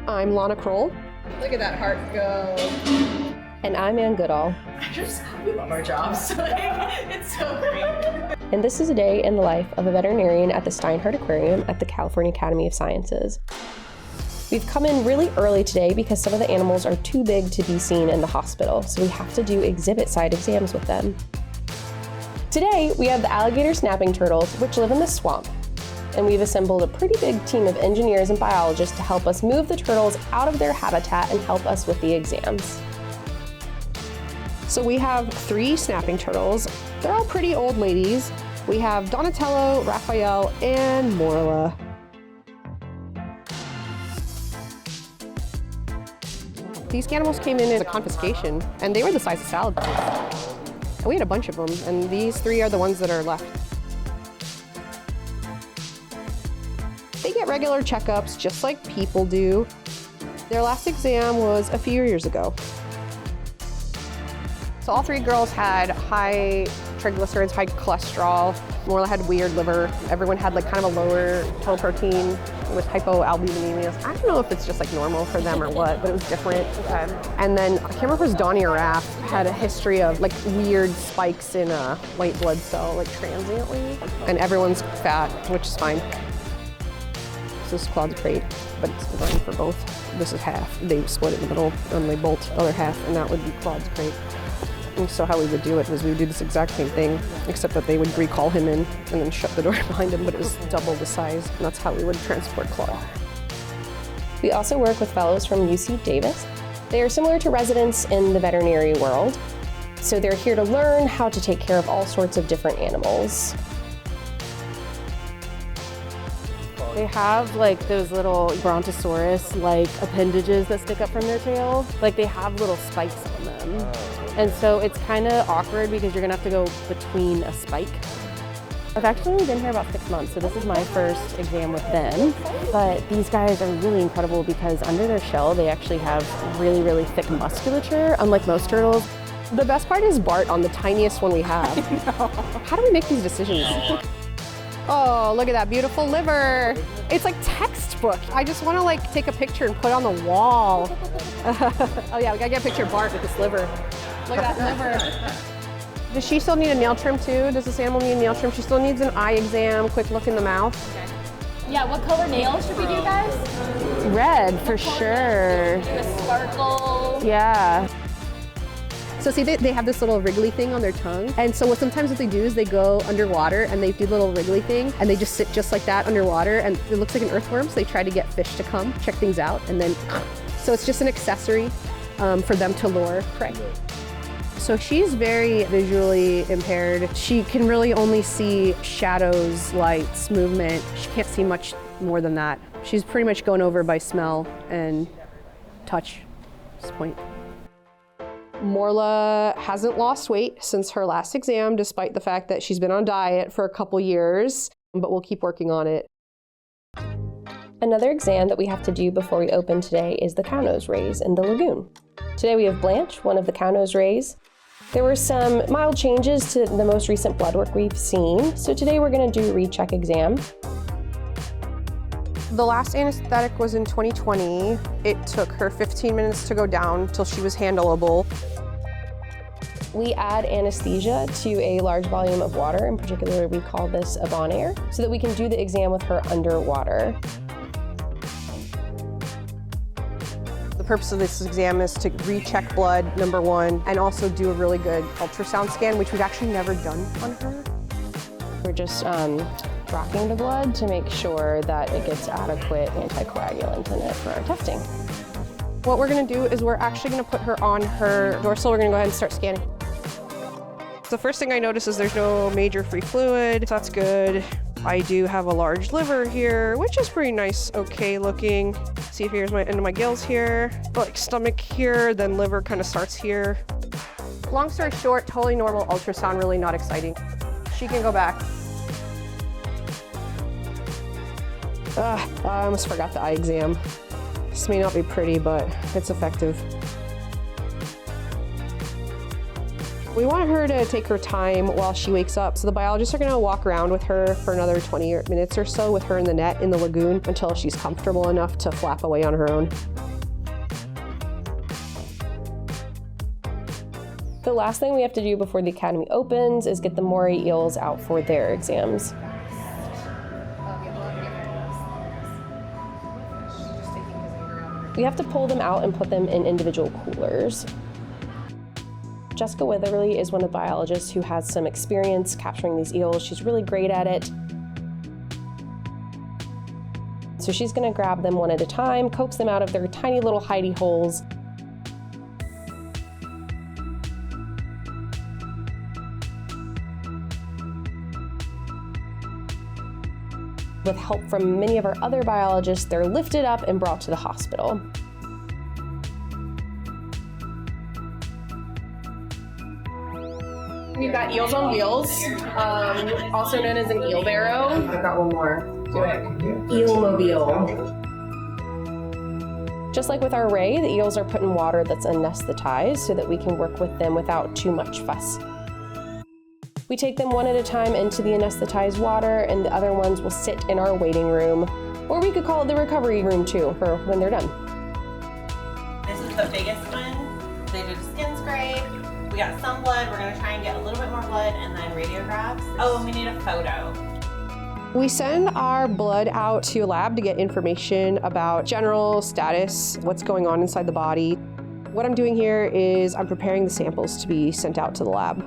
I'm Lana Kroll. Look at that heart go. And I'm Ann Goodall. We love our jobs. It's so great. And this is a day in the life of a veterinarian at the Steinhardt Aquarium at the California Academy of Sciences. We've come in really early today because some of the animals are too big to be seen in the hospital, so we have to do exhibit side exams with them. Today, we have the alligator snapping turtles, which live in the swamp. And we've assembled a pretty big team of engineers and biologists to help us move the turtles out of their habitat and help us with the exams. So we have 3 snapping turtles. They're all pretty old ladies. We have Donatello, Raphael, and Morla. These animals came in as a confiscation, and they were the size of salad bowls. And we had a bunch of them, and these 3 are the ones that are left. They get regular checkups just like people do. Their last exam was a few years ago. So all 3 girls had high triglycerides, high cholesterol. Morla had weird liver. Everyone had like kind of a lower total protein with hypoalbuminemia. I don't know if it's just like normal for them or what, but it was different. And then I can't remember if it was Donnie or Raph had a history of like weird spikes in a white blood cell, like transiently. And everyone's fat, which is fine. This is Claude's crate, but it's designed for both. This is half. They split it in the middle and they bolt the other half, and that would be Claude's crate. And so how we would do it was we would do this exact same thing, except that they would recall him in and then shut the door behind him, but it was double the size, and that's how we would transport Claude. We also work with fellows from UC Davis. They are similar to residents in the veterinary world, so they're here to learn how to take care of all sorts of different animals. They have like those little brontosaurus-like appendages that stick up from their tail. Like they have little spikes on them. And so it's kind of awkward because you're gonna have to go between a spike. I've actually only been here about 6 months, so this is my first exam with them. But these guys are really incredible because under their shell, they actually have really, really thick musculature, unlike most turtles. The best part is Bart on the tiniest one we have. How do we make these decisions? Oh, look at that beautiful liver. It's like textbook. I just want to like take a picture and put it on the wall. Oh yeah, we gotta get a picture of Bart with this liver. Look at that liver. Does she still need a nail trim too? Does this animal need a nail trim? She still needs an eye exam, quick look in the mouth. Okay. Yeah, what color nails should we do, guys? Red, for sure. Do a sparkle. Yeah. So see, they have this little wriggly thing on their tongue. And so sometimes what they do is they go underwater and they do a little wriggly thing and they just sit just like that underwater and it looks like an earthworm. So they try to get fish to come, check things out, and then, so it's just an accessory for them to lure prey. So she's very visually impaired. She can really only see shadows, lights, movement. She can't see much more than that. She's pretty much going over by smell and touch at this point. Morla hasn't lost weight since her last exam, despite the fact that she's been on diet for a couple years, but we'll keep working on it. Another exam that we have to do before we open today is the cow-nose rays in the lagoon. Today we have Blanche, one of the cow-nose rays. There were some mild changes to the most recent blood work we've seen, so today we're going to do a recheck exam. The last anesthetic was in 2020. It took her 15 minutes to go down till she was handleable. We add anesthesia to a large volume of water. In particular, we call this a Bon Air, so that we can do the exam with her underwater. The purpose of this exam is to recheck blood, number 1, and also do a really good ultrasound scan, which we've actually never done on her. We're just rocking the blood to make sure that it gets adequate anticoagulant in it for our testing. What we're gonna do is we're actually gonna put her on her dorsal. We're gonna go ahead and start scanning. The first thing I notice is there's no major free fluid, so that's good. I do have a large liver here, which is pretty nice, okay looking. See, here's my end of my gills here, like stomach here, then liver kind of starts here. Long story short, totally normal ultrasound, really not exciting. She can go back. I almost forgot the eye exam. This may not be pretty, but it's effective. We want her to take her time while she wakes up, so the biologists are going to walk around with her for another 20 minutes or so with her in the net in the lagoon until she's comfortable enough to flap away on her own. The last thing we have to do before the academy opens is get the Moray eels out for their exams. We have to pull them out and put them in individual coolers. Jessica Witherly is one of the biologists who has some experience capturing these eels. She's really great at it. So she's gonna grab them one at a time, coax them out of their tiny little hidey holes. With help from many of our other biologists, they're lifted up and brought to the hospital. We've got eels on wheels, also known as an eel barrow. I've got one more. Do it. Eelmobile. Just like with our ray, the eels are put in water that's anesthetized so that we can work with them without too much fuss. We take them one at a time into the anesthetized water, and the other ones will sit in our waiting room, or we could call it the recovery room too, for when they're done. This is the biggest one. They did a skin scrape. We got some blood. We're gonna try and get a little bit more blood and then radiographs. Oh, and we need a photo. We send our blood out to a lab to get information about general status, what's going on inside the body. What I'm doing here is I'm preparing the samples to be sent out to the lab.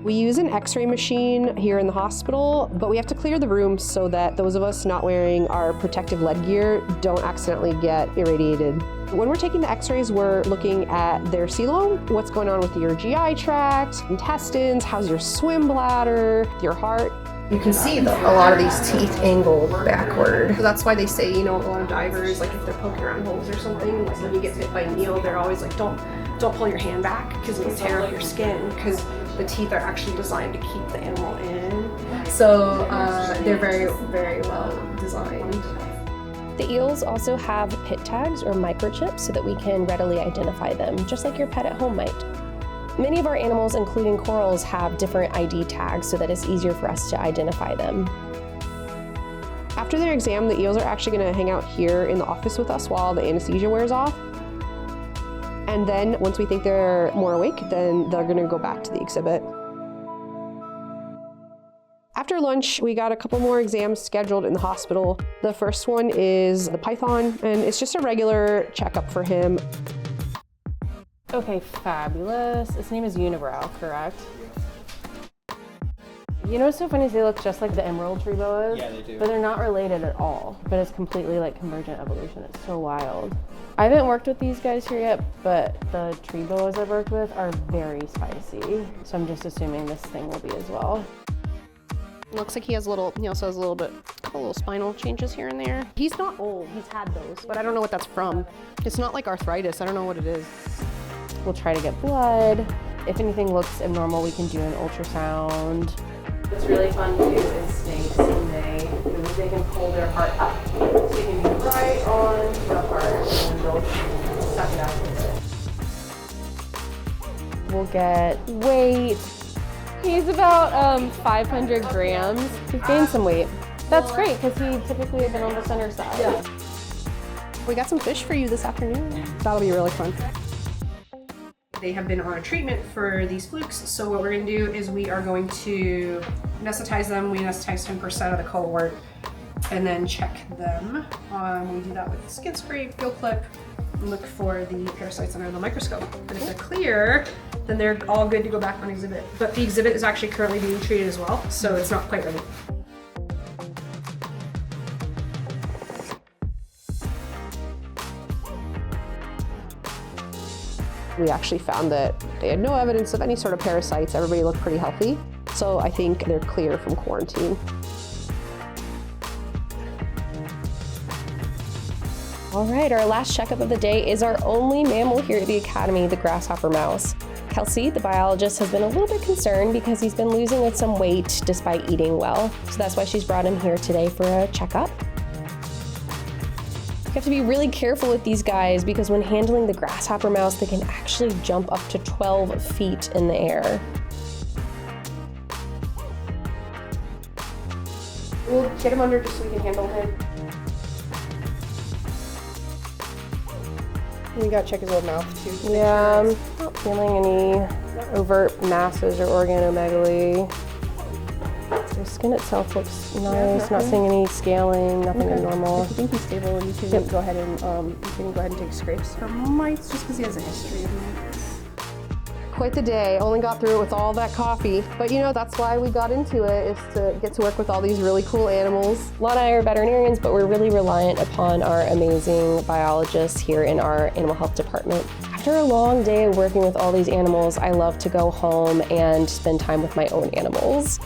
We use an X-ray machine here in the hospital, but we have to clear the room so that those of us not wearing our protective lead gear don't accidentally get irradiated. When we're taking the X-rays, we're looking at their coelom, what's going on with your GI tract, intestines, how's your swim bladder, your heart. You can see a lot of these teeth angled backward. So that's why they say, you know, a lot of divers, like if they're poking around holes or something, like when you get bit by an eel, they're always like, don't pull your hand back because it'll tear up your skin, because the teeth are actually designed to keep the animal in. So they're very, very well designed. The eels also have pit tags or microchips so that we can readily identify them, just like your pet at home might. Many of our animals, including corals, have different ID tags so that it's easier for us to identify them. After their exam, the eels are actually going to hang out here in the office with us while the anesthesia wears off. And then once we think they're more awake, then they're going to go back to the exhibit. After lunch, we got a couple more exams scheduled in the hospital. The first one is the python, and it's just a regular checkup for him. Okay, fabulous. Its name is Unibrow, correct? You know what's so funny is they look just like the emerald tree boas. Yeah, they do. But they're not related at all. But it's completely like convergent evolution. It's so wild. I haven't worked with these guys here yet, but the tree boas I've worked with are very spicy. So I'm just assuming this thing will be as well. Looks like he has a little, he also has a couple little spinal changes here and there. He's not old, he's had those, but I don't know what that's from. It's not like arthritis, I don't know what it is. We'll try to get blood. If anything looks abnormal, we can do an ultrasound. What's really fun too is snakes, and they can pull their heart up. So you can be right on the heart and they'll suck it out with it. We'll get weight. He's about 500 grams. He's gained some weight. That's great because he typically has been on the center side. Yeah. We got some fish for you this afternoon. That'll be really fun. They have been on a treatment for these flukes, so what we're going to do is we are going to anesthetize them. We anesthetize 10% of the cohort and then check them. We do that with skin scrape, gill clip, and look for the parasites under the microscope. And if they're clear, then they're all good to go back on exhibit. But the exhibit is actually currently being treated as well, so it's not quite ready. We actually found that they had no evidence of any sort of parasites. Everybody looked pretty healthy. So I think they're clear from quarantine. All right, our last checkup of the day is our only mammal here at the Academy, the grasshopper mouse. Kelsey, the biologist, has been a little bit concerned because he's been losing some weight despite eating well. So that's why she's brought him here today for a checkup. You have to be really careful with these guys because when handling the grasshopper mouse, they can actually jump up to 12 feet in the air. We'll get him under just so we can handle him. We gotta check his little mouth too. Yeah, I'm not feeling any overt masses or organomegaly. The skin itself looks nice, not seeing any scaling, nothing abnormal. If you think he's stable, you can go ahead and take scrapes for mites just because he has a history of mites. Quite the day. Only got through it with all that coffee. But you know, that's why we got into it, is to get to work with all these really cool animals. Lon and I are veterinarians, but we're really reliant upon our amazing biologists here in our animal health department. After a long day of working with all these animals, I love to go home and spend time with my own animals.